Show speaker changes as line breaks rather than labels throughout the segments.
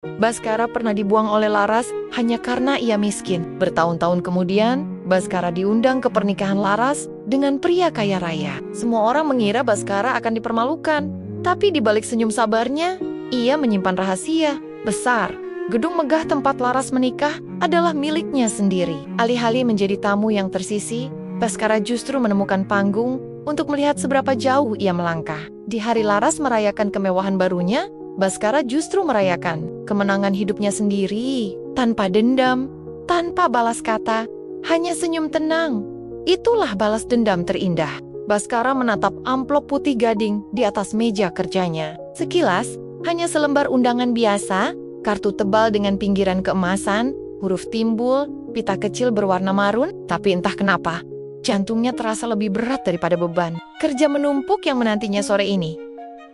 Baskara pernah dibuang oleh Laras hanya karena ia miskin. Bertahun-tahun kemudian, Baskara diundang ke pernikahan Laras dengan pria kaya raya. Semua orang mengira Baskara akan dipermalukan. Tapi di balik senyum sabarnya, ia menyimpan rahasia besar. Gedung megah tempat Laras menikah adalah miliknya sendiri. Alih-alih menjadi tamu yang tersisih, Baskara justru menemukan panggung untuk melihat seberapa jauh ia melangkah. Di hari Laras merayakan kemewahan barunya, Baskara justru merayakan kemenangan hidupnya sendiri, tanpa dendam, tanpa balas kata, hanya senyum tenang. Itulah balas dendam terindah. Baskara menatap amplop putih gading di atas meja kerjanya. Sekilas, hanya selembar undangan biasa, kartu tebal dengan pinggiran keemasan, huruf timbul, pita kecil berwarna marun, tapi entah kenapa, jantungnya terasa lebih berat daripada beban kerja menumpuk yang menantinya sore ini.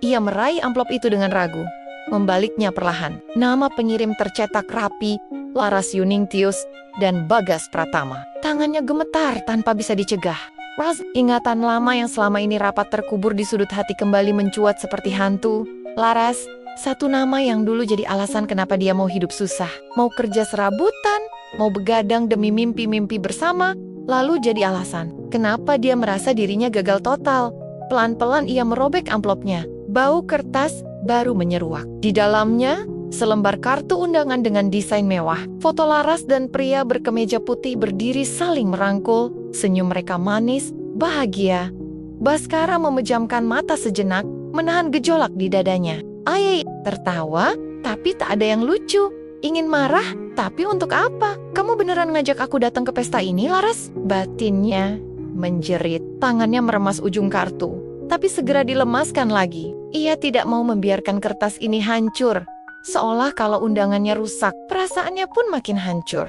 Ia meraih amplop itu dengan ragu, membaliknya perlahan. Nama pengirim tercetak rapi, Laras Yuningtius dan Bagas Pratama. Tangannya gemetar tanpa bisa dicegah. Ingatan lama yang selama ini rapat terkubur di sudut hati kembali mencuat seperti hantu. Laras, satu nama yang dulu jadi alasan kenapa dia mau hidup susah. Mau kerja serabutan, mau begadang demi mimpi-mimpi bersama, lalu jadi alasan kenapa dia merasa dirinya gagal total. Pelan-pelan ia merobek amplopnya. Bau kertas baru menyeruak. Di dalamnya, selembar kartu undangan dengan desain mewah. Foto Laras dan pria berkemeja putih berdiri saling merangkul. Senyum mereka manis, bahagia. Baskara memejamkan mata sejenak, menahan gejolak di dadanya. Ayai tertawa, tapi tak ada yang lucu. Ingin marah, tapi untuk apa? Kamu beneran ngajak aku datang ke pesta ini, Laras? Batinnya menjerit. Tangannya meremas ujung kartu, tapi segera dilemaskan lagi. Ia tidak mau membiarkan kertas ini hancur. Seolah kalau undangannya rusak, perasaannya pun makin hancur.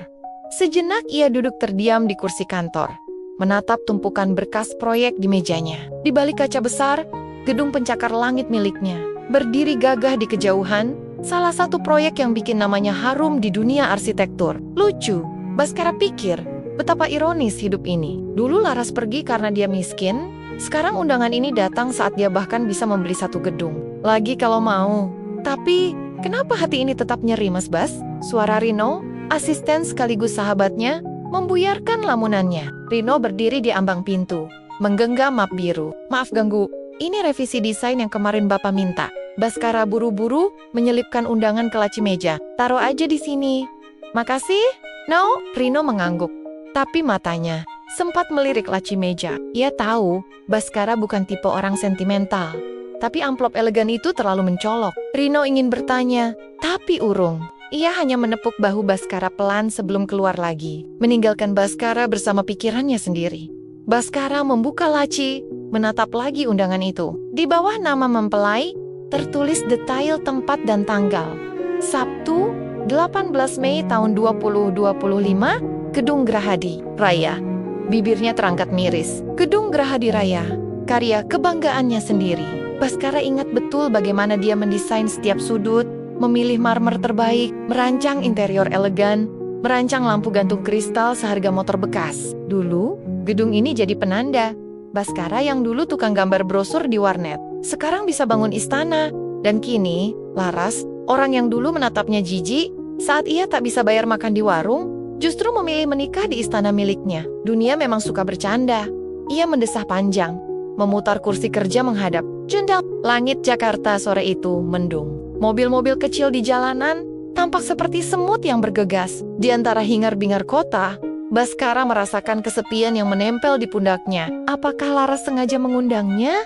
Sejenak ia duduk terdiam di kursi kantor, menatap tumpukan berkas proyek di mejanya. Di balik kaca besar, gedung pencakar langit miliknya berdiri gagah di kejauhan, salah satu proyek yang bikin namanya harum di dunia arsitektur. Lucu, Baskara pikir, betapa ironis hidup ini. Dulu Laras pergi karena dia miskin, sekarang undangan ini datang saat dia bahkan bisa membeli satu gedung. Lagi kalau mau. Tapi, kenapa hati ini tetap nyeri, Mas Bas? Suara Rino, asisten sekaligus sahabatnya, membuyarkan lamunannya. Rino berdiri di ambang pintu, menggenggam map biru. Maaf ganggu, ini revisi desain yang kemarin Bapak minta. Baskara buru-buru menyelipkan undangan ke laci meja. Taruh aja di sini. Makasih. No, Rino mengangguk. Tapi matanya sempat melirik laci meja. Ia tahu Baskara bukan tipe orang sentimental. Tapi amplop elegan itu terlalu mencolok. Rino ingin bertanya, tapi urung. Ia hanya menepuk bahu Baskara pelan sebelum keluar lagi, meninggalkan Baskara bersama pikirannya sendiri. Baskara membuka laci, menatap lagi undangan itu. Di bawah nama mempelai, tertulis detail tempat dan tanggal. Sabtu, 18 Mei tahun 2025, Gedung Grahadi Raya. Bibirnya terangkat miris. Gedung Grahadi Raya, karya kebanggaannya sendiri. Baskara ingat betul bagaimana dia mendesain setiap sudut, memilih marmer terbaik, merancang interior elegan, merancang lampu gantung kristal seharga motor bekas. Dulu, gedung ini jadi penanda. Baskara yang dulu tukang gambar brosur di warnet, sekarang bisa bangun istana. Dan kini, Laras, orang yang dulu menatapnya jijik, saat ia tak bisa bayar makan di warung, justru memilih menikah di istana miliknya. Dunia memang suka bercanda. Ia mendesah panjang, memutar kursi kerja menghadap jendela. Langit Jakarta sore itu mendung. Mobil-mobil kecil di jalanan tampak seperti semut yang bergegas. Di antara hingar-bingar kota, Baskara merasakan kesepian yang menempel di pundaknya. Apakah Laras sengaja mengundangnya?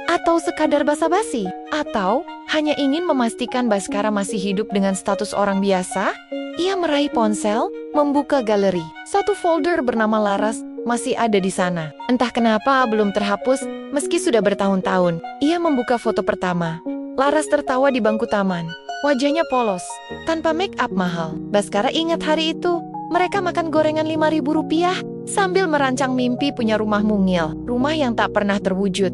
Atau sekadar basa-basi? Atau hanya ingin memastikan Baskara masih hidup dengan status orang biasa? Ia meraih ponsel, membuka galeri. Satu folder bernama Laras masih ada di sana. Entah kenapa belum terhapus meski sudah bertahun-tahun. Ia membuka foto pertama. Laras tertawa di bangku taman. Wajahnya polos, tanpa make up mahal. Baskara ingat hari itu. Mereka makan gorengan Rp5.000 sambil merancang mimpi punya rumah mungil. Rumah yang tak pernah terwujud.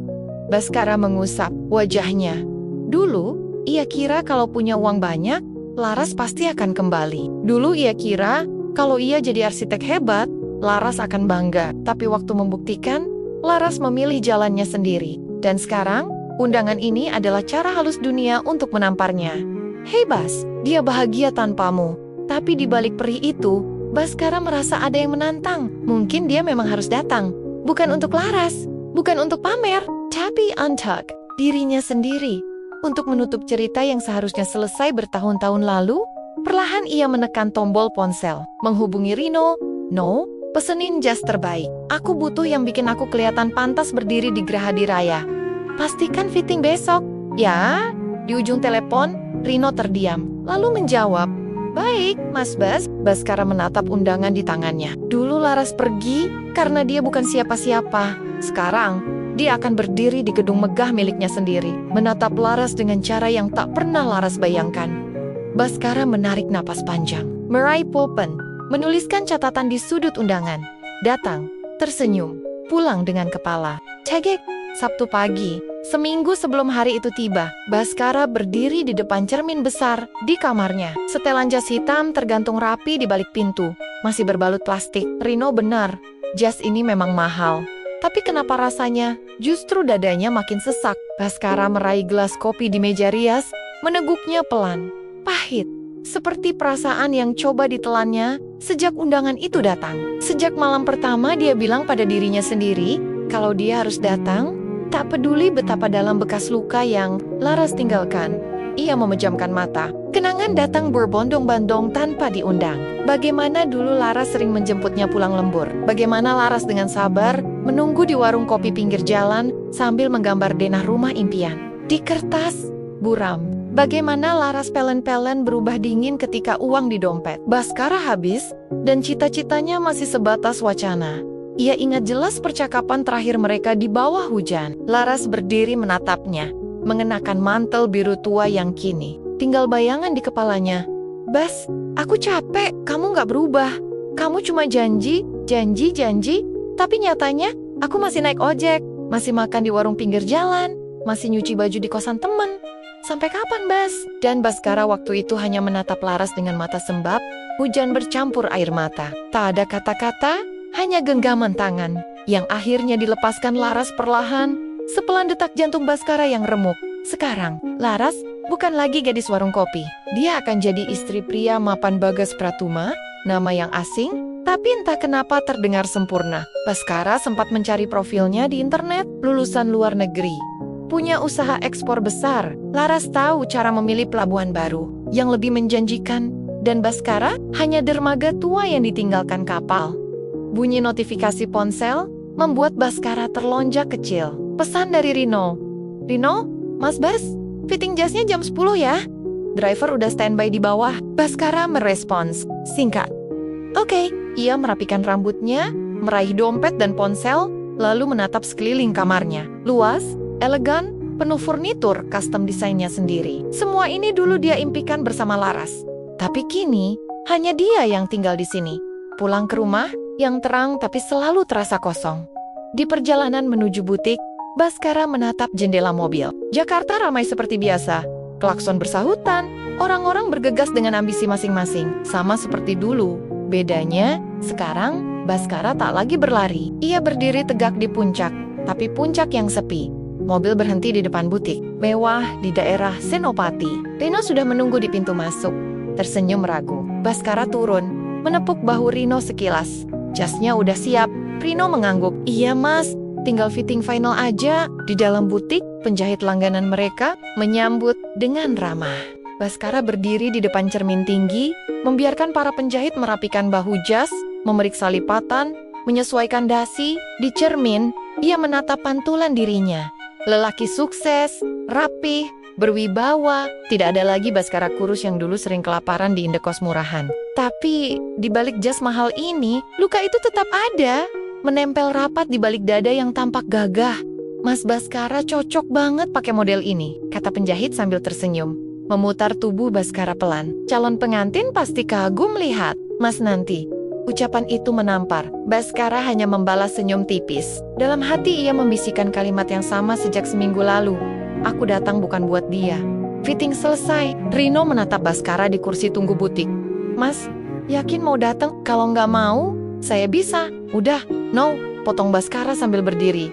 Baskara mengusap wajahnya. Dulu, ia kira kalau punya uang banyak, Laras pasti akan kembali. Dulu ia kira kalau ia jadi arsitek hebat, Laras akan bangga. Tapi waktu membuktikan, Laras memilih jalannya sendiri. Dan sekarang, undangan ini adalah cara halus dunia untuk menamparnya. Hei Bas, dia bahagia tanpamu. Tapi di balik perih itu, Baskara merasa ada yang menantang. Mungkin dia memang harus datang. Bukan untuk Laras, bukan untuk pamer, tapi untuk dirinya sendiri. Untuk menutup cerita yang seharusnya selesai bertahun-tahun lalu, perlahan ia menekan tombol ponsel. Menghubungi Rino. No, pesenin jas terbaik. Aku butuh yang bikin aku kelihatan pantas berdiri di Gerahadi Raya. Pastikan fitting besok. Ya, di ujung telepon, Rino terdiam. Lalu menjawab, baik, Mas Bas. Baskara menatap undangan di tangannya. Dulu Laras pergi karena dia bukan siapa-siapa. Sekarang, dia akan berdiri di gedung megah miliknya sendiri. Menatap Laras dengan cara yang tak pernah Laras bayangkan. Baskara menarik napas panjang. meraih pulpen, menuliskan catatan di sudut undangan. Datang, tersenyum, pulang dengan kepala. Cegek, Sabtu pagi. Seminggu sebelum hari itu tiba, Baskara berdiri di depan cermin besar di kamarnya. Setelan jas hitam tergantung rapi di balik pintu, masih berbalut plastik. Rino benar, jas ini memang mahal. Tapi kenapa rasanya justru dadanya makin sesak? Baskara meraih gelas kopi di meja rias, meneguknya pelan. Pahit, seperti perasaan yang coba ditelannya sejak undangan itu datang. Sejak malam pertama dia bilang pada dirinya sendiri, kalau dia harus datang, tak peduli betapa dalam bekas luka yang Laras tinggalkan. Ia memejamkan mata. Kenangan datang berbondong-bondong tanpa diundang. Bagaimana dulu Laras sering menjemputnya pulang lembur. Bagaimana Laras dengan sabar menunggu di warung kopi pinggir jalan sambil menggambar denah rumah impian. Di kertas, buram. Bagaimana Laras pelen-pelen berubah dingin ketika uang di dompet. Baskara habis, dan cita-citanya masih sebatas wacana. Ia ingat jelas percakapan terakhir mereka di bawah hujan. Laras berdiri menatapnya, mengenakan mantel biru tua yang kini tinggal bayangan di kepalanya. Bas, aku capek, kamu gak berubah. Kamu cuma janji, tapi nyatanya aku masih naik ojek, masih makan di warung pinggir jalan, masih nyuci baju di kosan temen. Sampai kapan, Bas? Dan Baskara waktu itu hanya menatap Laras dengan mata sembab, hujan bercampur air mata. Tak ada kata-kata, hanya genggaman tangan, yang akhirnya dilepaskan Laras perlahan, sepelan detak jantung Baskara yang remuk. Sekarang, Laras bukan lagi gadis warung kopi. Dia akan jadi istri pria mapan Bagas Pratuma, nama yang asing, tapi entah kenapa terdengar sempurna. Baskara sempat mencari profilnya di internet, lulusan luar negeri. Punya usaha ekspor besar. Laras tahu cara memilih pelabuhan baru, yang lebih menjanjikan, dan Baskara hanya dermaga tua yang ditinggalkan kapal. Bunyi notifikasi ponsel membuat Baskara terlonjak kecil. Pesan dari Rino. Rino, Mas Bas, fitting jasnya jam 10 ya. Driver udah standby di bawah. Baskara merespons, singkat. Oke, ia merapikan rambutnya, meraih dompet dan ponsel, lalu menatap sekeliling kamarnya. Luas, elegan, penuh furnitur custom desainnya sendiri. Semua ini dulu dia impikan bersama Laras. Tapi kini, hanya dia yang tinggal di sini. Pulang ke rumah, yang terang tapi selalu terasa kosong. Di perjalanan menuju butik, Baskara menatap jendela mobil. Jakarta ramai seperti biasa. Klakson bersahutan, orang-orang bergegas dengan ambisi masing-masing. Sama seperti dulu. Bedanya, sekarang Baskara tak lagi berlari. Ia berdiri tegak di puncak, tapi puncak yang sepi. Mobil berhenti di depan butik mewah di daerah Senopati. Rino sudah menunggu di pintu masuk. Tersenyum ragu. Baskara turun, menepuk bahu Rino sekilas. Jasnya udah siap. Rino mengangguk. Iya mas, tinggal fitting final aja. Di dalam butik, penjahit langganan mereka menyambut dengan ramah. Baskara berdiri di depan cermin tinggi, membiarkan para penjahit merapikan bahu jas, memeriksa lipatan, menyesuaikan dasi. Di cermin, ia menatap pantulan dirinya. Lelaki sukses, rapih, berwibawa. Tidak ada lagi Baskara kurus yang dulu sering kelaparan di indekos murahan. Tapi, di balik jas mahal ini, luka itu tetap ada. Menempel rapat di balik dada yang tampak gagah. Mas Baskara cocok banget pakai model ini, kata penjahit sambil tersenyum. Memutar tubuh Baskara pelan. Calon pengantin pasti kagum lihat. Mas nanti. Ucapan itu menampar. Baskara hanya membalas senyum tipis. Dalam hati ia membisikkan kalimat yang sama sejak seminggu lalu. Aku datang bukan buat dia. Fitting selesai. Rino menatap Baskara di kursi tunggu butik. Mas, yakin mau datang? Kalau nggak mau, saya bisa. Udah, no, potong Baskara sambil berdiri.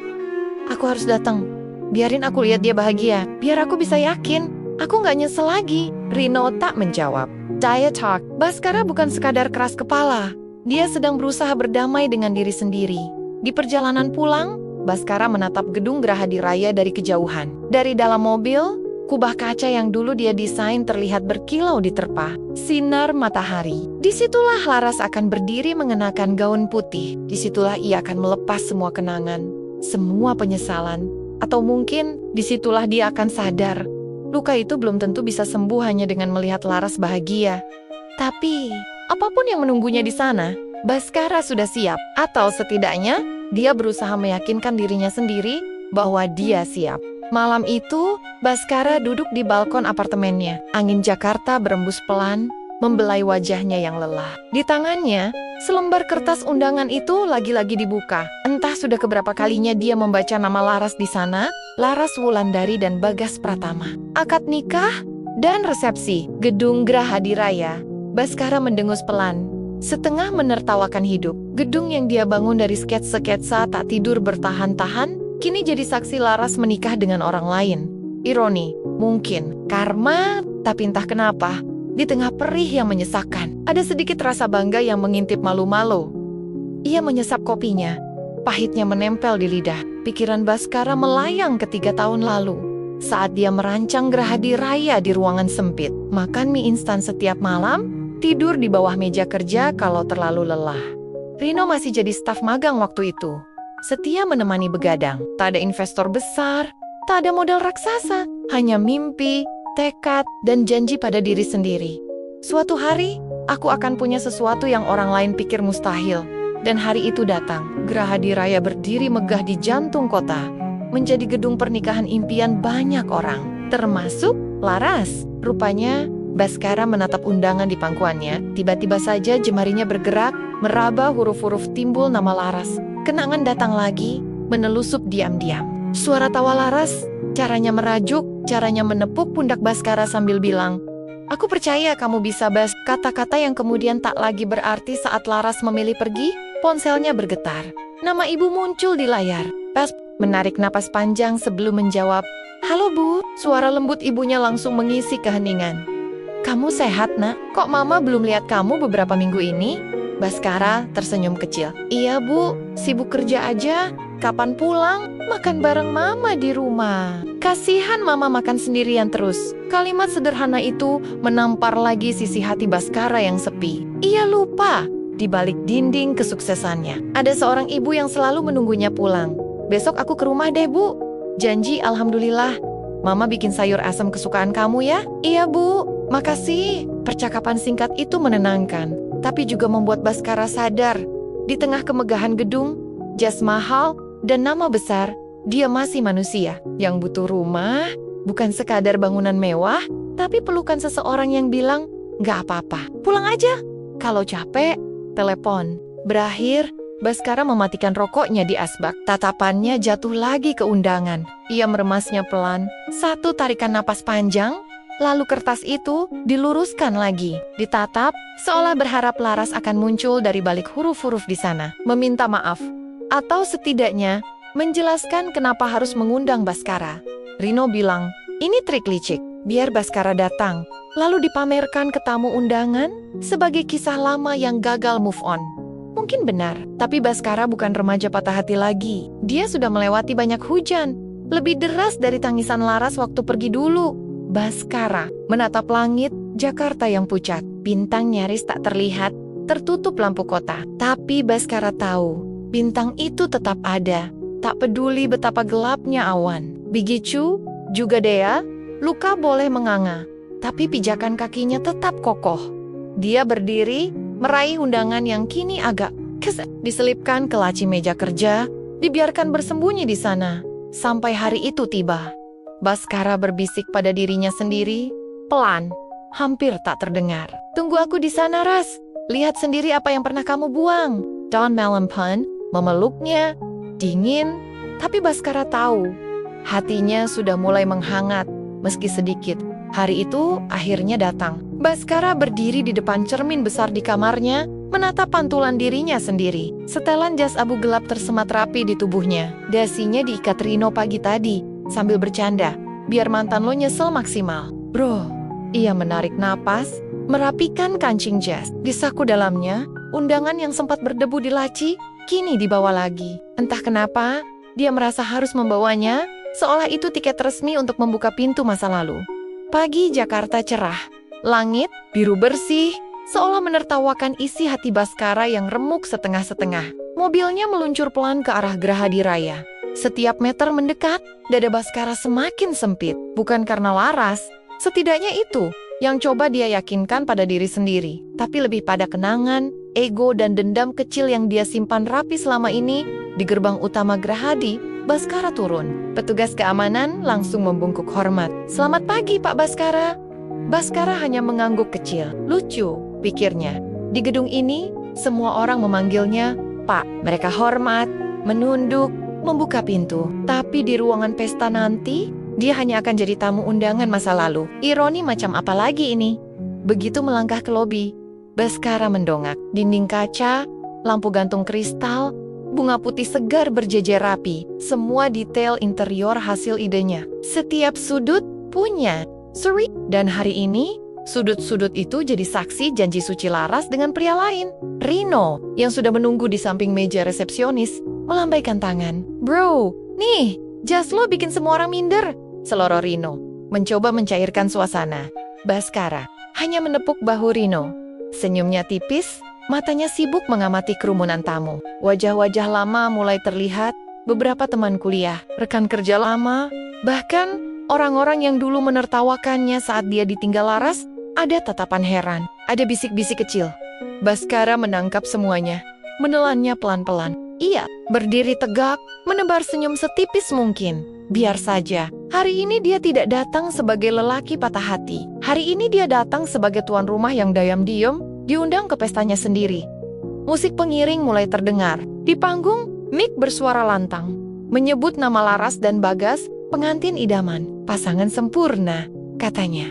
Aku harus datang. Biarin aku lihat dia bahagia. Biar aku bisa yakin. Aku nggak nyesel lagi. Rino tak menjawab. Diet talk. Baskara bukan sekadar keras kepala. Dia sedang berusaha berdamai dengan diri sendiri. Di perjalanan pulang, Baskara menatap gedung Gerahadi Raya dari kejauhan. Dari dalam mobil, kubah kaca yang dulu dia desain terlihat berkilau diterpa sinar matahari. Disitulah Laras akan berdiri mengenakan gaun putih. Disitulah ia akan melepas semua kenangan, semua penyesalan. Atau mungkin disitulah dia akan sadar. Luka itu belum tentu bisa sembuh hanya dengan melihat Laras bahagia. Tapi, apapun yang menunggunya di sana, Baskara sudah siap. Atau setidaknya, dia berusaha meyakinkan dirinya sendiri bahwa dia siap. Malam itu, Baskara duduk di balkon apartemennya. Angin Jakarta berembus pelan, membelai wajahnya yang lelah. Di tangannya, selembar kertas undangan itu lagi-lagi dibuka. Entah sudah keberapa kalinya dia membaca nama Laras di sana, Laras Wulandari dan Bagas Pratama. Akad nikah dan resepsi, gedung Gerahadi Raya. Baskara mendengus pelan, setengah menertawakan hidup. Gedung yang dia bangun dari sketsa-sketsa tak tidur bertahan-tahan, kini jadi saksi Laras menikah dengan orang lain. Ironi, mungkin, karma, tapi entah kenapa, di tengah perih yang menyesakkan, ada sedikit rasa bangga yang mengintip malu-malu. Ia menyesap kopinya, pahitnya menempel di lidah. Pikiran Baskara melayang ke 3 tahun lalu, saat dia merancang Gerahadi Raya di ruangan sempit, makan mie instan setiap malam, tidur di bawah meja kerja kalau terlalu lelah. Rino masih jadi staf magang waktu itu. Setia menemani begadang. Tak ada investor besar, tak ada modal raksasa, hanya mimpi, tekad, dan janji pada diri sendiri. Suatu hari, aku akan punya sesuatu yang orang lain pikir mustahil. Dan hari itu datang. Gerahadi Raya berdiri megah di jantung kota, menjadi gedung pernikahan impian banyak orang, termasuk Laras. Rupanya, Baskara menatap undangan di pangkuannya. Tiba-tiba saja jemarinya bergerak, meraba huruf-huruf, timbul nama Laras. Kenangan datang lagi, menelusup diam-diam. Suara tawa Laras, caranya merajuk, caranya menepuk pundak Baskara sambil bilang, "Aku percaya kamu bisa, Bas." Kata-kata yang kemudian tak lagi berarti saat Laras memilih pergi. Ponselnya bergetar. Nama ibu muncul di layar. Bas menarik napas panjang sebelum menjawab, "Halo Bu." Suara lembut ibunya langsung mengisi keheningan. "Kamu sehat, Nak? Kok Mama belum lihat kamu beberapa minggu ini?" Baskara tersenyum kecil. "Iya, Bu. Sibuk kerja aja. Kapan pulang? Makan bareng Mama di rumah." Kasihan Mama makan sendirian terus. Kalimat sederhana itu menampar lagi sisi hati Baskara yang sepi. Ia lupa, di balik dinding kesuksesannya, ada seorang ibu yang selalu menunggunya pulang. "Besok aku ke rumah deh, Bu. Janji, alhamdulillah. Mama bikin sayur asam kesukaan kamu ya." "Iya, Bu. Makasih." Percakapan singkat itu menenangkan, tapi juga membuat Baskara sadar. Di tengah kemegahan gedung, jas mahal, dan nama besar, dia masih manusia yang butuh rumah, bukan sekadar bangunan mewah, tapi pelukan seseorang yang bilang, "Nggak apa-apa, pulang aja. Kalau capek, telepon." Berakhir, Baskara mematikan rokoknya di asbak. Tatapannya jatuh lagi ke undangan. Ia meremasnya pelan, satu tarikan napas panjang, lalu kertas itu diluruskan lagi, ditatap, seolah berharap Laras akan muncul dari balik huruf-huruf di sana, meminta maaf, atau setidaknya menjelaskan kenapa harus mengundang Baskara. Rino bilang, "Ini trik licik, biar Baskara datang, lalu dipamerkan ke tamu undangan sebagai kisah lama yang gagal move on." Mungkin benar, tapi Baskara bukan remaja patah hati lagi. Dia sudah melewati banyak hujan, lebih deras dari tangisan Laras waktu pergi dulu. Baskara menatap langit, Jakarta yang pucat, bintang nyaris tak terlihat, tertutup lampu kota. Tapi Baskara tahu, bintang itu tetap ada, tak peduli betapa gelapnya awan. Begitu juga Dea, luka boleh menganga, tapi pijakan kakinya tetap kokoh. Dia berdiri, meraih undangan yang kini agak diselipkan ke laci meja kerja, dibiarkan bersembunyi di sana, sampai hari itu tiba. Baskara berbisik pada dirinya sendiri, pelan, hampir tak terdengar. "Tunggu aku di sana, Ras. Lihat sendiri apa yang pernah kamu buang." Don Malampun memeluknya, dingin, tapi Baskara tahu, hatinya sudah mulai menghangat, meski sedikit. Hari itu akhirnya datang. Baskara berdiri di depan cermin besar di kamarnya, menatap pantulan dirinya sendiri. Setelan jas abu gelap tersemat rapi di tubuhnya. Dasinya diikat Rino pagi tadi, sambil bercanda, "Biar mantan lo nyesel maksimal." Bro, ia menarik napas, merapikan kancing jas. Di saku dalamnya, undangan yang sempat berdebu di laci, kini dibawa lagi. Entah kenapa, dia merasa harus membawanya, seolah itu tiket resmi untuk membuka pintu masa lalu. Pagi Jakarta cerah, langit biru bersih, seolah menertawakan isi hati Baskara yang remuk setengah-setengah. Mobilnya meluncur pelan ke arah Gerahadi Raya. Setiap meter mendekat, dada Baskara semakin sempit. Bukan karena Laras, setidaknya itu yang coba dia yakinkan pada diri sendiri. Tapi lebih pada kenangan, ego, dan dendam kecil yang dia simpan rapi selama ini. Di gerbang utama Gerahadi, Baskara turun. Petugas keamanan langsung membungkuk hormat. "Selamat pagi, Pak Baskara." Baskara hanya mengangguk kecil. Lucu, pikirnya. Di gedung ini, semua orang memanggilnya Pak. Mereka hormat, menunduk, membuka pintu. Tapi di ruangan pesta nanti, dia hanya akan jadi tamu undangan masa lalu. Ironi macam apa lagi ini? Begitu melangkah ke lobi, Baskara mendongak. Dinding kaca, lampu gantung kristal, bunga putih segar berjejer rapi. Semua detail interior hasil idenya. Setiap sudut punya Suri. Dan hari ini, sudut-sudut itu jadi saksi janji suci Laras dengan pria lain. Rino, yang sudah menunggu di samping meja resepsionis, melambaikan tangan. "Bro, nih, jas lo bikin semua orang minder," seloroh Rino, mencoba mencairkan suasana. Baskara hanya menepuk bahu Rino. Senyumnya tipis, matanya sibuk mengamati kerumunan tamu. Wajah-wajah lama mulai terlihat, beberapa teman kuliah, rekan kerja lama, bahkan orang-orang yang dulu menertawakannya saat dia ditinggal Laras. Ada tatapan heran, ada bisik-bisik kecil. Baskara menangkap semuanya, menelannya pelan-pelan. Ia berdiri tegak, menebar senyum setipis mungkin. Biar saja, hari ini dia tidak datang sebagai lelaki patah hati. Hari ini dia datang sebagai tuan rumah yang diam-diam diundang ke pestanya sendiri. Musik pengiring mulai terdengar. Di panggung, Mick bersuara lantang, menyebut nama Laras dan Bagas, pengantin idaman. "Pasangan sempurna," katanya.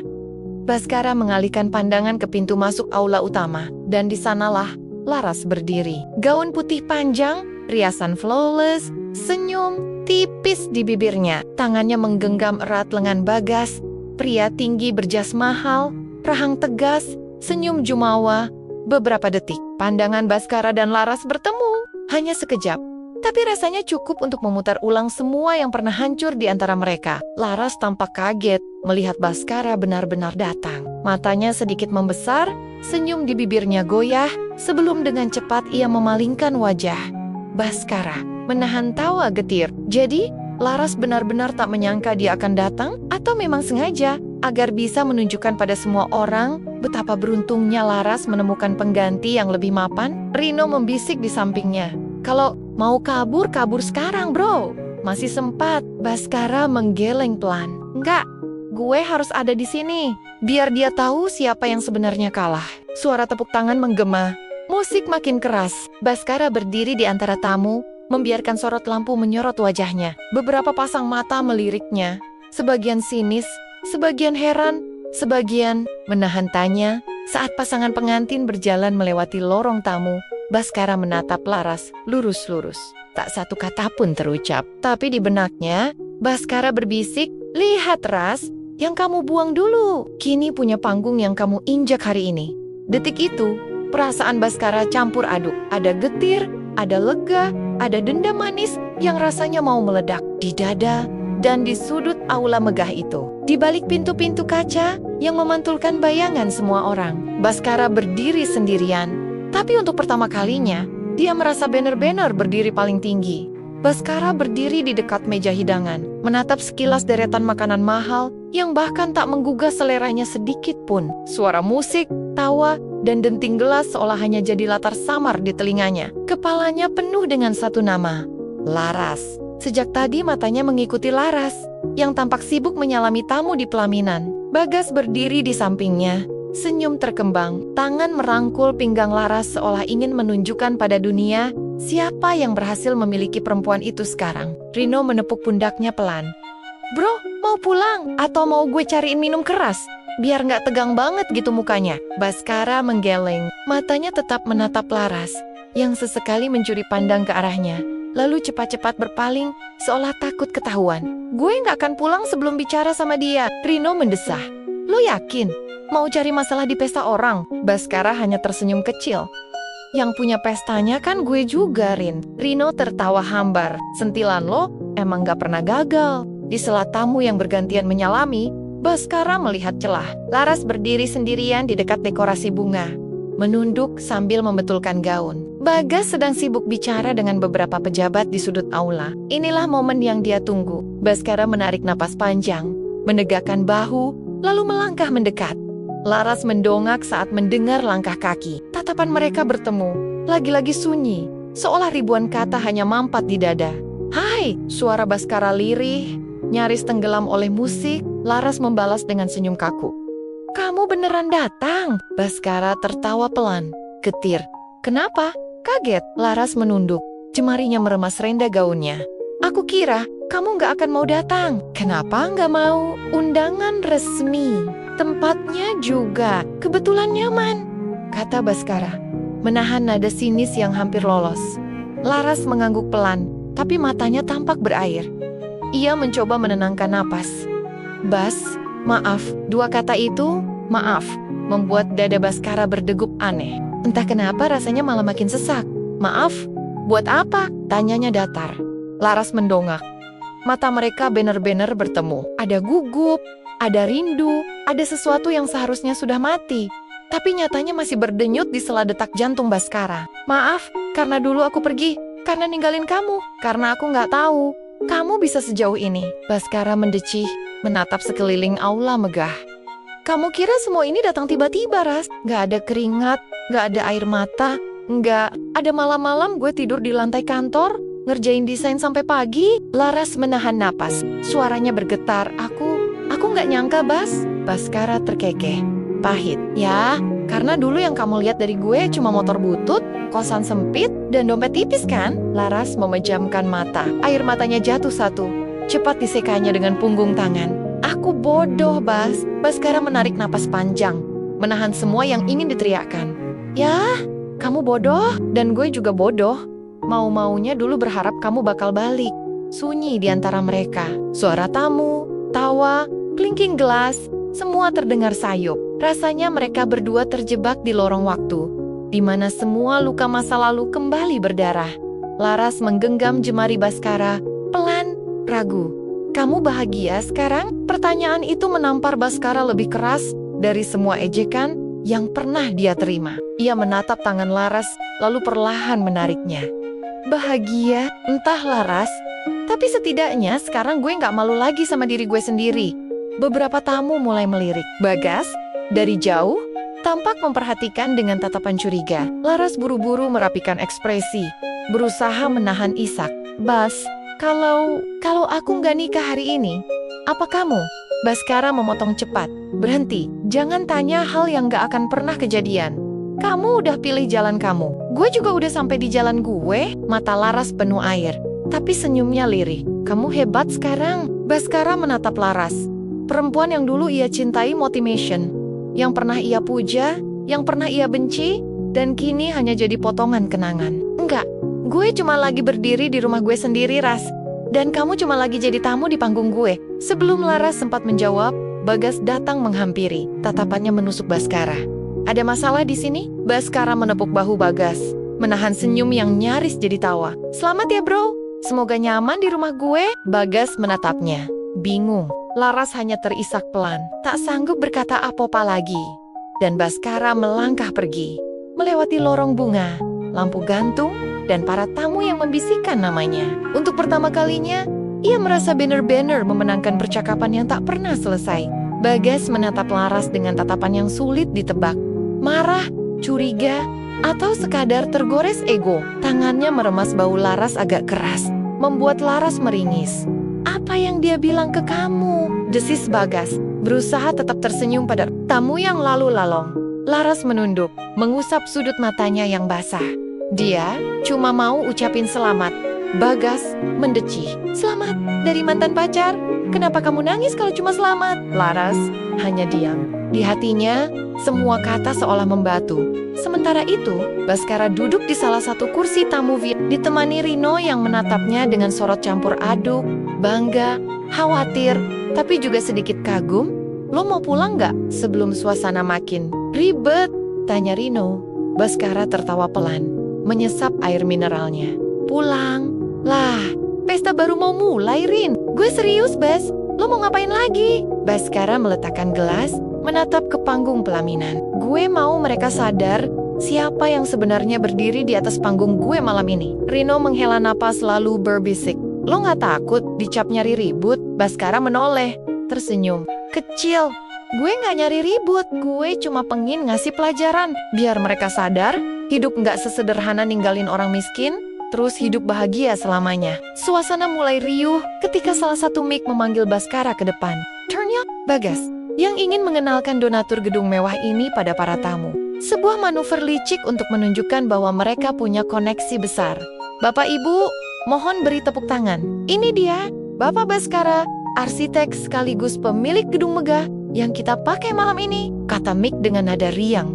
Baskara mengalihkan pandangan ke pintu masuk aula utama, dan di sanalah Laras berdiri. Gaun putih panjang, riasan flawless, senyum tipis di bibirnya. Tangannya menggenggam erat lengan Bagas, pria tinggi berjas mahal, rahang tegas, senyum jumawa. Beberapa detik, pandangan Baskara dan Laras bertemu. Hanya sekejap, tapi rasanya cukup untuk memutar ulang semua yang pernah hancur di antara mereka. Laras tampak kaget melihat Baskara benar-benar datang. Matanya sedikit membesar, senyum di bibirnya goyah, sebelum dengan cepat ia memalingkan wajah. Baskara menahan tawa getir. Jadi, Laras benar-benar tak menyangka dia akan datang, atau memang sengaja agar bisa menunjukkan pada semua orang betapa beruntungnya Laras menemukan pengganti yang lebih mapan. Rino membisik di sampingnya, "Kalau mau kabur sekarang, bro. Masih sempat." Baskara menggeleng pelan. "Enggak, gue harus ada di sini, biar dia tahu siapa yang sebenarnya kalah." Suara tepuk tangan menggema. Musik makin keras. Baskara berdiri di antara tamu, membiarkan sorot lampu menyorot wajahnya. Beberapa pasang mata meliriknya, sebagian sinis, sebagian heran, sebagian menahan tanya. Saat pasangan pengantin berjalan melewati lorong tamu, Baskara menatap Laras lurus-lurus. Tak satu kata pun terucap. Tapi di benaknya, Baskara berbisik, "Lihat Ras, yang kamu buang dulu, kini punya panggung yang kamu injak hari ini." Detik itu, perasaan Baskara campur aduk. Ada getir, ada lega, ada dendam manis yang rasanya mau meledak di dada dan di sudut aula megah itu. Di balik pintu-pintu kaca yang memantulkan bayangan semua orang, Baskara berdiri sendirian. Tapi untuk pertama kalinya, dia merasa benar-benar berdiri paling tinggi. Baskara berdiri di dekat meja hidangan, menatap sekilas deretan makanan mahal yang bahkan tak menggugah seleranya sedikit pun. Suara musik, tawa, dan denting gelas seolah hanya jadi latar samar di telinganya. Kepalanya penuh dengan satu nama, Laras. Sejak tadi matanya mengikuti Laras, yang tampak sibuk menyalami tamu di pelaminan. Bagas berdiri di sampingnya, senyum terkembang, tangan merangkul pinggang Laras seolah ingin menunjukkan pada dunia siapa yang berhasil memiliki perempuan itu sekarang. Rino menepuk pundaknya pelan. "Bro, mau pulang? Atau mau gue cariin minum keras? Biar nggak tegang banget gitu mukanya." Baskara menggeleng, matanya tetap menatap Laras, yang sesekali mencuri pandang ke arahnya, lalu cepat-cepat berpaling, seolah takut ketahuan. "Gue nggak akan pulang sebelum bicara sama dia," Rino mendesah. Lo yakin? Mau cari masalah di pesta orang? Baskara hanya tersenyum kecil. Yang punya pestanya kan gue juga, Rin. Rino tertawa hambar. Sentilan lo emang gak pernah gagal. Di sela tamu yang bergantian menyalami, Baskara melihat celah. Laras berdiri sendirian di dekat dekorasi bunga, menunduk sambil membetulkan gaun. Bagas sedang sibuk bicara dengan beberapa pejabat di sudut aula. Inilah momen yang dia tunggu. Baskara menarik napas panjang, menegakkan bahu, lalu melangkah mendekat. Laras mendongak saat mendengar langkah kaki. Tatapan mereka bertemu, lagi-lagi sunyi, seolah ribuan kata hanya mampat di dada. "Hai!" Suara Baskara lirih, nyaris tenggelam oleh musik. Laras membalas dengan senyum kaku. "Kamu beneran datang?" Baskara tertawa pelan, getir. "Kenapa? Kaget?" Laras menunduk, jemarinya meremas renda gaunnya. "Aku kira kamu gak akan mau datang." "Kenapa gak mau? Undangan resmi. Tempatnya juga kebetulan nyaman," kata Baskara, menahan nada sinis yang hampir lolos. Laras mengangguk pelan, tapi matanya tampak berair. Ia mencoba menenangkan napas. "Bas, maaf." Dua kata itu, maaf, membuat dada Baskara berdegup aneh. Entah kenapa rasanya malah makin sesak. "Maaf? Buat apa?" tanyanya datar. Laras mendongak. Mata mereka bener-bener bertemu. Ada gugup, ada rindu, ada sesuatu yang seharusnya sudah mati, tapi nyatanya masih berdenyut di sela detak jantung Baskara. "Maaf, karena dulu aku pergi, karena ninggalin kamu, karena aku nggak tahu kamu bisa sejauh ini." Baskara mendecih, menatap sekeliling aula megah. "Kamu kira semua ini datang tiba-tiba, Ras? Nggak ada keringat, nggak ada air mata, nggak ada malam-malam gue tidur di lantai kantor, ngerjain desain sampai pagi." Laras menahan napas, suaranya bergetar. Aku nggak nyangka, Bas." Baskara terkekeh, pahit. "Ya, karena dulu yang kamu lihat dari gue cuma motor butut, kosan sempit, dan dompet tipis kan?" Laras memejamkan mata. Air matanya jatuh satu, cepat disekanya dengan punggung tangan. "Aku bodoh, Bas." Baskara menarik napas panjang, menahan semua yang ingin diteriakkan. "Ya, kamu bodoh, dan gue juga bodoh. Mau-maunya dulu berharap kamu bakal balik." Sunyi di antara mereka. Suara tamu, tawa, klingking gelas, semua terdengar sayup. Rasanya mereka berdua terjebak di lorong waktu, di mana semua luka masa lalu kembali berdarah. Laras menggenggam jemari Baskara, pelan, ragu. "Kamu bahagia sekarang?" Pertanyaan itu menampar Baskara lebih keras dari semua ejekan yang pernah dia terima. Ia menatap tangan Laras, lalu perlahan menariknya. "Bahagia? Entah, Laras. Tapi setidaknya sekarang gue gak malu lagi sama diri gue sendiri." Beberapa tamu mulai melirik. Bagas, dari jauh, tampak memperhatikan dengan tatapan curiga. Laras buru-buru merapikan ekspresi, berusaha menahan isak. "Bas, kalau aku nggak nikah hari ini, apa kamu?" Baskara memotong cepat. "Berhenti, jangan tanya hal yang nggak akan pernah kejadian. Kamu udah pilih jalan kamu. Gue juga udah sampai di jalan gue." Mata Laras penuh air, tapi senyumnya lirih. "Kamu hebat sekarang." Baskara menatap Laras. Perempuan yang dulu ia cintai motivation, yang pernah ia puja, yang pernah ia benci, dan kini hanya jadi potongan kenangan. "Enggak, gue cuma lagi berdiri di rumah gue sendiri, Ras. Dan kamu cuma lagi jadi tamu di panggung gue." Sebelum Laras sempat menjawab, Bagas datang menghampiri. Tatapannya menusuk Baskara. "Ada masalah di sini?" Baskara menepuk bahu Bagas, menahan senyum yang nyaris jadi tawa. "Selamat ya, bro. Semoga nyaman di rumah gue." Bagas menatapnya, bingung. Laras hanya terisak pelan, tak sanggup berkata apa-apa lagi. Dan Baskara melangkah pergi, melewati lorong bunga, lampu gantung, dan para tamu yang membisikkan namanya. Untuk pertama kalinya, ia merasa benar-benar memenangkan percakapan yang tak pernah selesai. Bagas menatap Laras dengan tatapan yang sulit ditebak. Marah, curiga, atau sekadar tergores ego. Tangannya meremas bahu Laras agak keras, membuat Laras meringis. "Apa yang dia bilang ke kamu?" desis Bagas, berusaha tetap tersenyum pada tamu yang lalu lalong. Laras menunduk, mengusap sudut matanya yang basah. "Dia cuma mau ucapin selamat." Bagas mendecih. "Selamat? Dari mantan pacar? Kenapa kamu nangis kalau cuma selamat?" Laras hanya diam. Di hatinya, semua kata seolah membatu. Sementara itu, Baskara duduk di salah satu kursi tamu VIP, ditemani Rino yang menatapnya dengan sorot campur aduk, bangga, khawatir, tapi juga sedikit kagum. Lo mau pulang nggak sebelum suasana makin ribet? Tanya Rino. Baskara tertawa pelan, menyesap air mineralnya. Pulang? Lah, pesta baru mau mulai, Rin. Gue serius, Bas. Lo mau ngapain lagi? Baskara meletakkan gelas, menatap ke panggung pelaminan. Gue mau mereka sadar siapa yang sebenarnya berdiri di atas panggung gue malam ini. Rino menghela napas lalu berbisik. Lo nggak takut dicap nyari ribut? Baskara menoleh, tersenyum. Kecil, gue nggak nyari ribut. Gue cuma pengen ngasih pelajaran. Biar mereka sadar, hidup nggak sesederhana ninggalin orang miskin, terus hidup bahagia selamanya. Suasana mulai riuh ketika salah satu mic memanggil Baskara ke depan. Turn up, Bagas, yang ingin mengenalkan donatur gedung mewah ini pada para tamu. Sebuah manuver licik untuk menunjukkan bahwa mereka punya koneksi besar. Bapak Ibu, mohon beri tepuk tangan. Ini dia, Bapak Baskara, arsitek sekaligus pemilik gedung megah yang kita pakai malam ini, kata Mick dengan nada riang.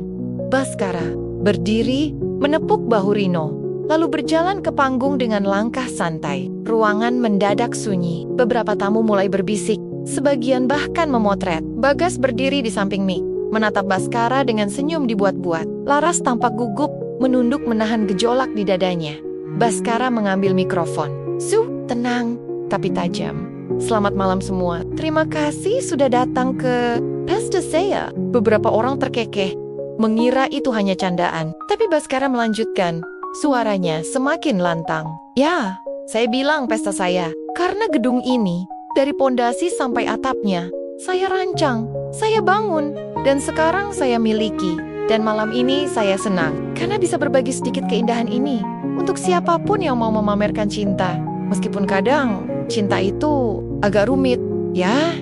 Baskara berdiri, menepuk bahu Rino, lalu berjalan ke panggung dengan langkah santai. Ruangan mendadak sunyi. Beberapa tamu mulai berbisik, sebagian bahkan memotret. Bagas berdiri di samping Mick, menatap Baskara dengan senyum dibuat-buat. Laras tampak gugup, menunduk menahan gejolak di dadanya. Baskara mengambil mikrofon. Tenang, tapi tajam. Selamat malam semua. Terima kasih sudah datang ke pesta saya. Beberapa orang terkekeh, mengira itu hanya candaan. Tapi Baskara melanjutkan, suaranya semakin lantang. Ya, saya bilang pesta saya, karena gedung ini, dari pondasi sampai atapnya, saya rancang, saya bangun, dan sekarang saya miliki. Dan malam ini saya senang, karena bisa berbagi sedikit keindahan ini untuk siapapun yang mau memamerkan cinta. Meskipun kadang, cinta itu agak rumit, ya.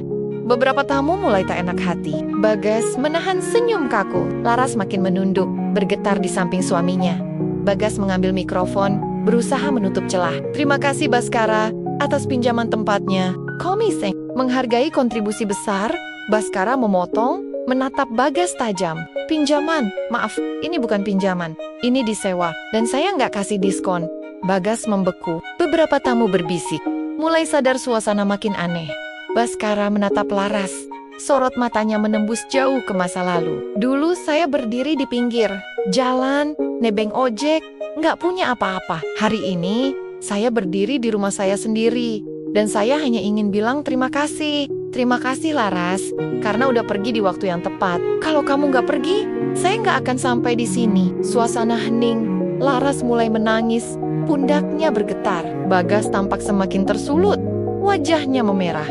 Beberapa tamu mulai tak enak hati. Bagas menahan senyum kaku. Laras makin menunduk, bergetar di samping suaminya. Bagas mengambil mikrofon, berusaha menutup celah. Terima kasih Baskara atas pinjaman tempatnya. Komiseng menghargai kontribusi besar. Baskara memotong, menatap Bagas tajam. Pinjaman? Maaf, ini bukan pinjaman. Ini disewa, dan saya nggak kasih diskon. Bagas membeku. Beberapa tamu berbisik, mulai sadar suasana makin aneh. Baskara menatap Laras. Sorot matanya menembus jauh ke masa lalu. Dulu saya berdiri di pinggir jalan, nebeng ojek, nggak punya apa-apa. Hari ini, saya berdiri di rumah saya sendiri. Dan saya hanya ingin bilang terima kasih. Terima kasih Laras, karena udah pergi di waktu yang tepat. Kalau kamu nggak pergi, saya nggak akan sampai di sini. Suasana hening. Laras mulai menangis, pundaknya bergetar. Bagas tampak semakin tersulut, wajahnya memerah.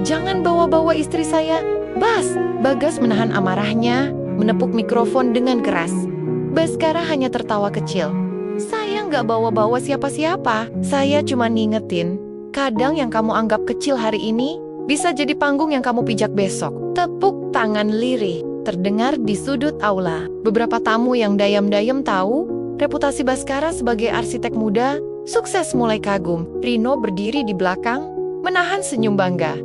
Jangan bawa-bawa istri saya, Bas. Bagas menahan amarahnya, menepuk mikrofon dengan keras. Baskara hanya tertawa kecil. Saya nggak bawa-bawa siapa-siapa. Saya cuma ngingetin, kadang yang kamu anggap kecil hari ini, bisa jadi panggung yang kamu pijak besok. Tepuk tangan lirih terdengar di sudut aula. Beberapa tamu yang dayam-dayam tahu reputasi Baskara sebagai arsitek muda sukses mulai kagum. Rino berdiri di belakang, menahan senyum bangga.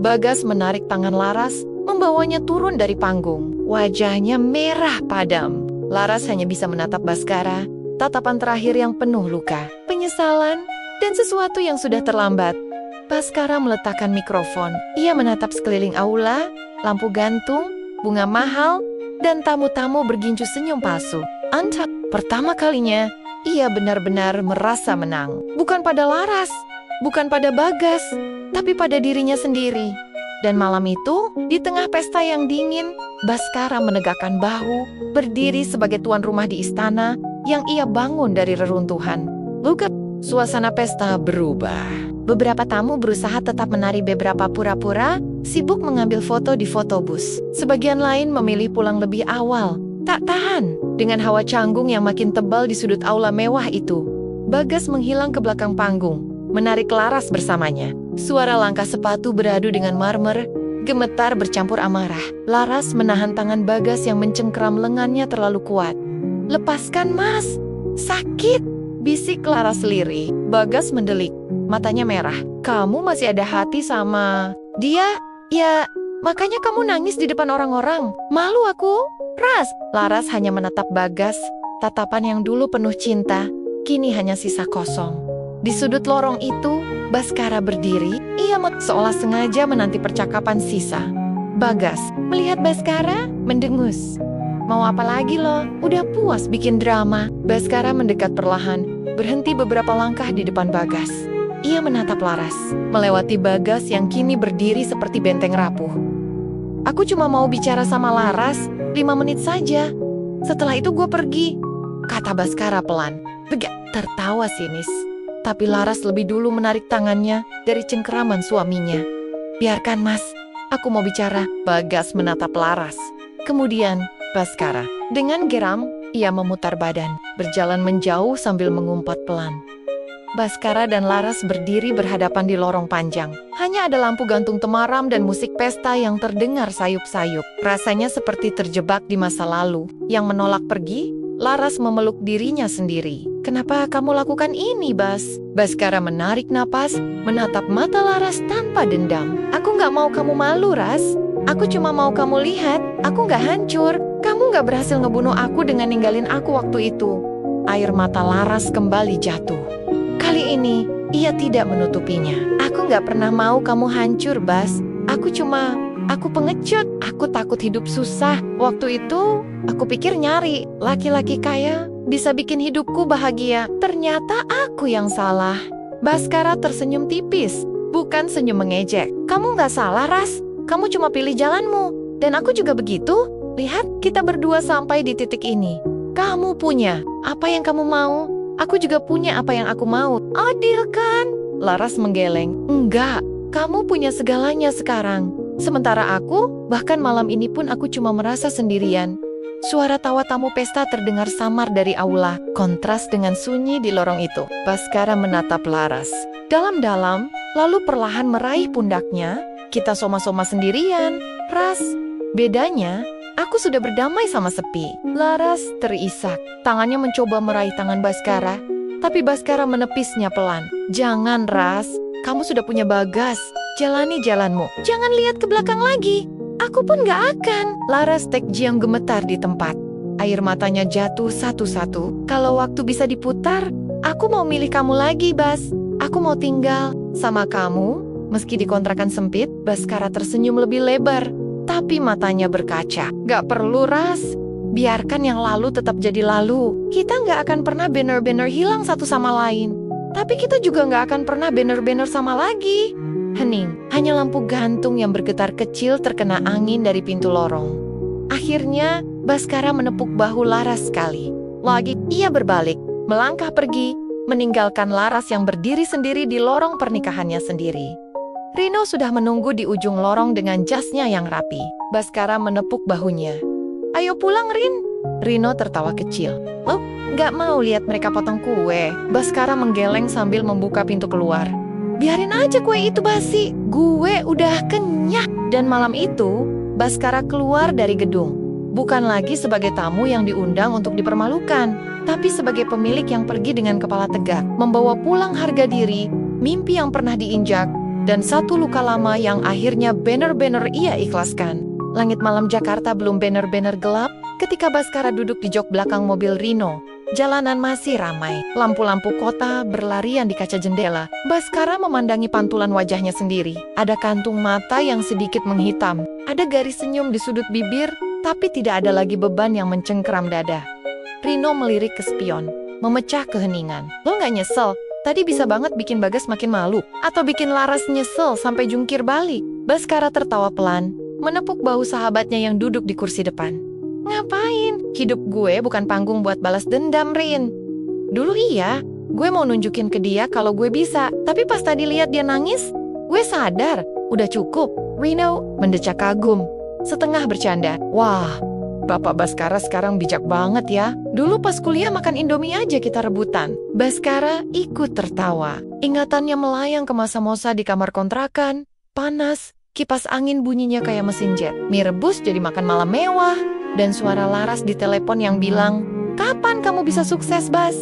Bagas menarik tangan Laras, membawanya turun dari panggung. Wajahnya merah padam. Laras hanya bisa menatap Baskara, tatapan terakhir yang penuh luka, penyesalan, dan sesuatu yang sudah terlambat. Baskara meletakkan mikrofon. Ia menatap sekeliling aula, lampu gantung, bunga mahal, dan tamu-tamu bergincu senyum palsu. Antap, pertama kalinya, ia benar-benar merasa menang. Bukan pada Laras, bukan pada Bagas, tapi pada dirinya sendiri. Dan malam itu, di tengah pesta yang dingin, Baskara menegakkan bahu, berdiri sebagai tuan rumah di istana yang ia bangun dari reruntuhan. Luka, suasana pesta berubah. Beberapa tamu berusaha tetap menari beberapa pura-pura, sibuk mengambil foto di fotobus. Sebagian lain memilih pulang lebih awal. Tak tahan dengan hawa canggung yang makin tebal di sudut aula mewah itu. Bagas menghilang ke belakang panggung, menarik Laras bersamanya. Suara langkah sepatu beradu dengan marmer, gemetar bercampur amarah. Laras menahan tangan Bagas yang mencengkeram lengannya terlalu kuat. Lepaskan Mas, sakit, bisik Laras lirih. Bagas mendelik, matanya merah. Kamu masih ada hati sama dia? Ya, makanya kamu nangis di depan orang-orang. Malu aku? Ras. Laras hanya menatap Bagas, tatapan yang dulu penuh cinta, kini hanya sisa kosong. Di sudut lorong itu, Baskara berdiri, ia seolah sengaja menanti percakapan sisa. Bagas Melihat Baskara, mendengus. Mau apa lagi lo? Udah puas bikin drama. Baskara mendekat perlahan, berhenti beberapa langkah di depan Bagas. Ia menatap Laras, melewati Bagas yang kini berdiri seperti benteng rapuh. Aku cuma mau bicara sama Laras, 5 menit saja. Setelah itu gue pergi, kata Baskara pelan. Begak tertawa sinis. Tapi Laras lebih dulu menarik tangannya dari cengkeraman suaminya. Biarkan mas, aku mau bicara. Bagas menatap Laras. Kemudian Baskara dengan geram, ia memutar badan, berjalan menjauh sambil mengumpat pelan. Baskara dan Laras berdiri berhadapan di lorong panjang. Hanya ada lampu gantung temaram dan musik pesta yang terdengar sayup-sayup. Rasanya seperti terjebak di masa lalu. Yang menolak pergi, Laras memeluk dirinya sendiri. Kenapa kamu lakukan ini, Bas? Baskara menarik napas, menatap mata Laras tanpa dendam. Aku nggak mau kamu malu, Ras. Aku cuma mau kamu lihat, aku nggak hancur. Kamu nggak berhasil ngebunuh aku dengan ninggalin aku waktu itu. Air mata Laras kembali jatuh. Kali ini, ia tidak menutupinya. Aku nggak pernah mau kamu hancur, Bas. Aku pengecut. Aku takut hidup susah. Waktu itu, aku pikir nyari laki-laki kaya bisa bikin hidupku bahagia. Ternyata aku yang salah. Baskara tersenyum tipis, bukan senyum mengejek. Kamu nggak salah, Ras. Kamu cuma pilih jalanmu. Dan aku juga begitu. Lihat, kita berdua sampai di titik ini. Kamu punya apa yang kamu mau. Aku juga punya apa yang aku mau. Adil kan? Laras menggeleng. Enggak, kamu punya segalanya sekarang. Sementara aku, bahkan malam ini pun aku cuma merasa sendirian. Suara tawa tamu pesta terdengar samar dari aula, kontras dengan sunyi di lorong itu. Baskara menatap Laras dalam-dalam, lalu perlahan meraih pundaknya. Kita soma-soma sendirian, Ras. Bedanya, aku sudah berdamai sama sepi. Laras terisak. Tangannya mencoba meraih tangan Baskara, tapi Baskara menepisnya pelan. Jangan, Ras. Kamu sudah punya Bagas. Jalani jalanmu. Jangan lihat ke belakang lagi. Aku pun gak akan. Laras Tekjiang gemetar di tempat. Air matanya jatuh satu-satu. Kalau waktu bisa diputar, aku mau milih kamu lagi, Bas. Aku mau tinggal sama kamu. Meski di kontrakan sempit, Baskara tersenyum lebih lebar. Tapi matanya berkaca. Gak perlu, Ras. Biarkan yang lalu tetap jadi lalu. Kita gak akan pernah banner-banner hilang satu sama lain. Tapi kita juga gak akan pernah banner-banner sama lagi. Hening, hanya lampu gantung yang bergetar kecil terkena angin dari pintu lorong. Akhirnya, Baskara menepuk bahu Laras sekali. Lagi, ia berbalik, melangkah pergi, meninggalkan Laras yang berdiri sendiri di lorong pernikahannya sendiri. Rino sudah menunggu di ujung lorong dengan jasnya yang rapi. Baskara menepuk bahunya. Ayo pulang, Rin. Rino tertawa kecil. Lo gak mau lihat mereka potong kue? Baskara menggeleng sambil membuka pintu keluar. Biarin aja kue itu basi. Gue udah kenyang. Dan malam itu, Baskara keluar dari gedung. Bukan lagi sebagai tamu yang diundang untuk dipermalukan, tapi sebagai pemilik yang pergi dengan kepala tegak, membawa pulang harga diri, mimpi yang pernah diinjak, dan satu luka lama yang akhirnya banner-banner ia ikhlaskan. Langit malam Jakarta belum banner-banner gelap ketika Baskara duduk di jok belakang mobil Rino. Jalanan masih ramai, lampu-lampu kota berlarian di kaca jendela. Baskara memandangi pantulan wajahnya sendiri. Ada kantung mata yang sedikit menghitam. Ada garis senyum di sudut bibir, tapi tidak ada lagi beban yang mencengkeram dada. Rino melirik ke spion, memecah keheningan. Lo gak nyesel? Tadi bisa banget bikin Bagas makin malu, atau bikin Laras nyesel sampai jungkir balik. Baskara tertawa pelan, menepuk bahu sahabatnya yang duduk di kursi depan. Ngapain? Hidup gue bukan panggung buat balas dendam, Rin. Dulu iya, gue mau nunjukin ke dia kalau gue bisa. Tapi pas tadi lihat dia nangis, gue sadar, udah cukup. Rino mendecak kagum, setengah bercanda. Wah, Bapak Baskara sekarang bijak banget ya. Dulu pas kuliah makan Indomie aja kita rebutan. Baskara ikut tertawa. Ingatannya melayang ke masa-masa di kamar kontrakan. Panas, kipas angin bunyinya kayak mesin jet. Mie rebus jadi makan malam mewah. Dan suara Laras di telepon yang bilang, kapan kamu bisa sukses, Bas?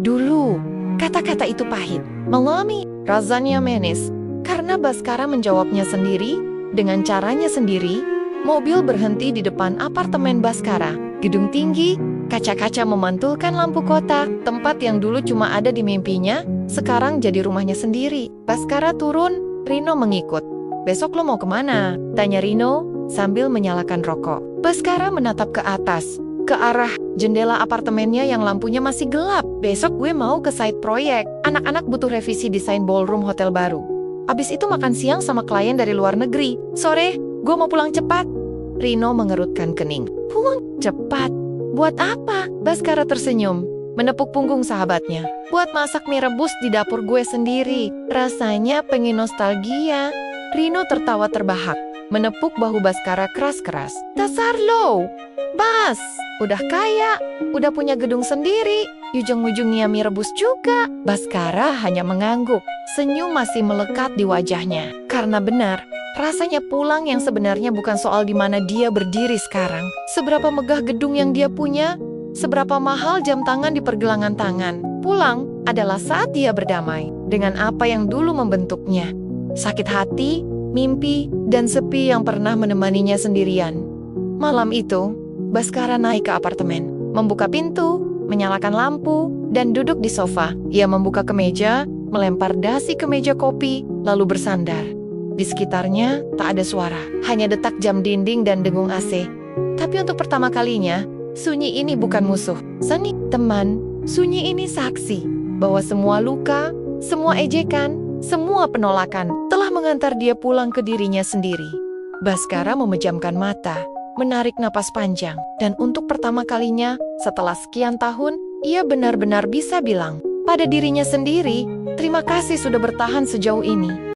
Dulu, kata-kata itu pahit, mengalami rasanya manis. Karena Baskara menjawabnya sendiri, dengan caranya sendiri. Mobil berhenti di depan apartemen Baskara. Gedung tinggi, kaca-kaca memantulkan lampu kota. Tempat yang dulu cuma ada di mimpinya, sekarang jadi rumahnya sendiri. Baskara turun, Rino mengikut. Besok lo mau kemana? Tanya Rino. sambil menyalakan rokok. Baskara menatap ke atas, ke arah jendela apartemennya yang lampunya masih gelap. Besok gue mau ke site proyek. Anak-anak butuh revisi desain ballroom hotel baru. Abis itu makan siang sama klien dari luar negeri. Sore, gue mau pulang cepat. Rino mengerutkan kening. Pulang cepat? Buat apa? Baskara tersenyum, menepuk punggung sahabatnya. Buat masak mie rebus di dapur gue sendiri. Rasanya pengen nostalgia. Rino tertawa terbahak, menepuk bahu Baskara keras-keras. Dasar lo, Bas, udah kaya, udah punya gedung sendiri, ujung-ujungnya mie rebus juga. Baskara hanya mengangguk, senyum masih melekat di wajahnya. Karena benar, rasanya pulang yang sebenarnya bukan soal di mana dia berdiri sekarang. Seberapa megah gedung yang dia punya, seberapa mahal jam tangan di pergelangan tangan. Pulang adalah saat dia berdamai dengan apa yang dulu membentuknya. Sakit hati, mimpi, dan sepi yang pernah menemaninya sendirian. Malam itu, Baskara naik ke apartemen, membuka pintu, menyalakan lampu, dan duduk di sofa. Ia membuka kemeja, melempar dasi ke meja kopi, lalu bersandar. Di sekitarnya tak ada suara, hanya detak jam dinding dan dengung AC. Tapi untuk pertama kalinya, sunyi ini bukan musuh. Seni teman, sunyi ini saksi bahwa semua luka, semua ejekan, semua penolakan telah mengantar dia pulang ke dirinya sendiri. Baskara memejamkan mata, menarik napas panjang, dan untuk pertama kalinya setelah sekian tahun, ia benar-benar bisa bilang pada dirinya sendiri, terima kasih sudah bertahan sejauh ini.